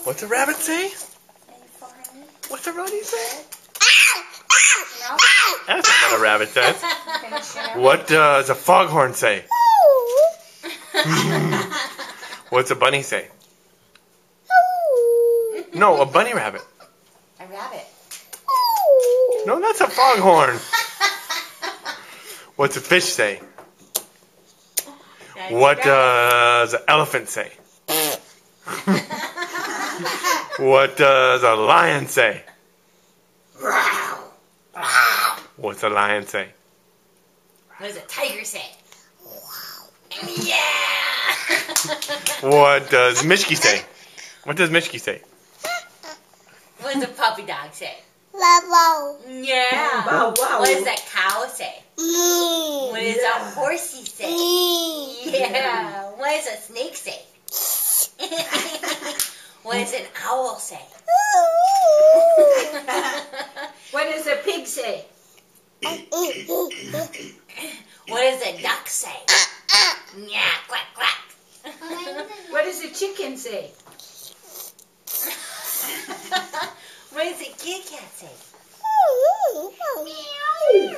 What's a rabbit say? What's a bunny say? That's not what a rabbit says. What does a foghorn say? What's a bunny say? No, a bunny rabbit. A rabbit. No, that's a foghorn. What's a fish say? What does an elephant say? What does a lion say? What's a lion say? What does a tiger say? Yeah! What does Mishki say? What does Mishki say? What does a puppy dog say? Wow. Yeah. Wow, wow. What does a cow say? What does a horsey say? Yeah. What does a snake say? What does an owl say? What does a pig say? What does a duck say? Yeah, quack, quack. What does a chicken say? What does a kitty cat say? Meow.